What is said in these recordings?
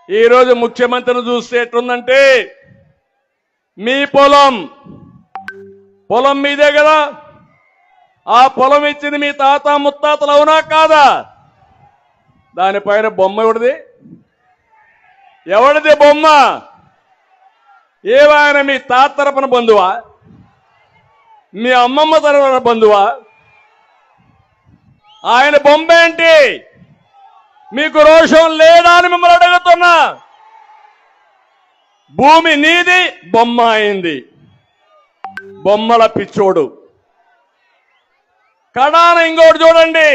ఈరోజు ముఖ్యమంత్రిని చూస్తే ఎట్లుందంటే మీ పొలం మీదే కదా, ఆ పొలం ఇచ్చింది మీ తాత ముత్తాతలు అవునా కాదా? దానిపైన బొమ్మ ఎవడిది బొమ్మ? ఏవాయన మీ తాత తరపున బంధువా, మీ అమ్మమ్మ తరపున బంధువా? ఆయన బొమ్మ ఏంటి? మీకు రోషం లేదా అని మిమ్మల్ని అడుగుతున్నా. భూమి నీది, బొమ్మ అయింది. బొమ్మల పిచ్చోడు. కడాన ఇంకోటి చూడండి,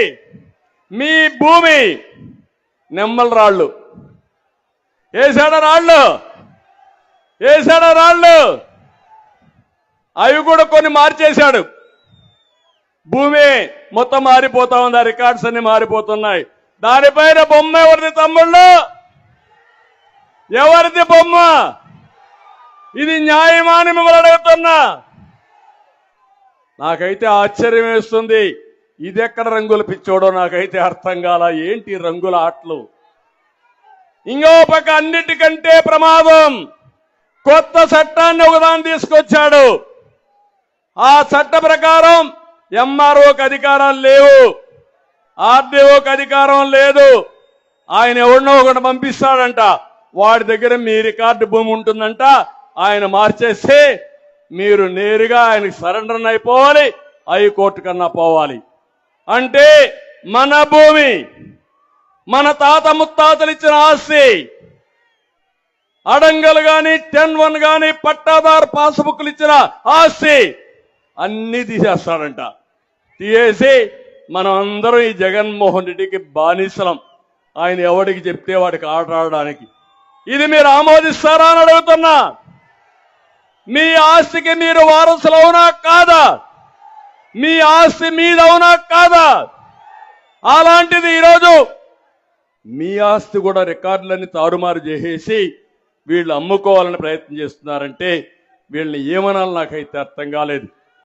మీ భూమి నెమ్మల రాళ్ళు వేసాడా రాళ్ళు అవి కూడా కొన్ని మార్చేశాడు. భూమి మొత్తం మారిపోతా ఉంది, రికార్డ్స్ అన్ని మారిపోతున్నాయి. దానిపైన బొమ్మ ఎవరిది తమ్ముళ్ళు? ఎవరిది బొమ్మ? ఇది న్యాయమా అని మిమ్మల్ని అడుగుతున్నా. నాకైతే ఆశ్చర్యం వేస్తుంది. ఇది ఎక్కడ రంగులు పిచ్చోడో నాకైతే అర్థం కాల. ఏంటి రంగుల ఆటలు? ఇంకో పక్క అన్నిటికంటే ప్రమాదం, కొత్త చట్టాన్ని ఒకదాన్ని తీసుకొచ్చాడు. ఆ చట్ట ప్రకారం ఎంఆర్ఓకి అధికారాలు లేవు, ఆర్డీఓకి అధికారం లేదు. ఆయన ఎవరినో ఒకటి పంపిస్తాడంట, వాడి దగ్గర మీ రికార్డు భూమి ఉంటుందంట. ఆయన మార్చేస్తే మీరు నేరుగా ఆయనకి సరెండర్ అయిపోవాలి, హైకోర్టు కన్నా పోవాలి. అంటే మన భూమి, మన తాత ముత్తాతలు ఇచ్చిన ఆస్తి, అడంగలు గాని 10-1 గాని పట్టాదారు పాస్బుక్లు ఇచ్చిన ఆస్తి అన్ని తీసేస్తాడంట. తీసేసి మనం అందరం ఈ జగన్మోహన్ రెడ్డికి బానిసలం. ఆయన ఎవడికి చెప్తే వాడికి ఆట ఆడడానికి. ఇది మీరు ఆమోదిస్తారా అని అడుగుతున్నా. మీ ఆస్తికి మీరు వారసులు అవునా కాదా? మీ ఆస్తి మీదవునా కాదా? అలాంటిది ఈరోజు మీ ఆస్తి కూడా రికార్డులన్నీ తారుమారు చేసేసి వీళ్ళు అమ్ముకోవాలని ప్రయత్నం చేస్తున్నారంటే వీళ్ళని ఏమనాలి నాకైతే అర్థం కాలేదు.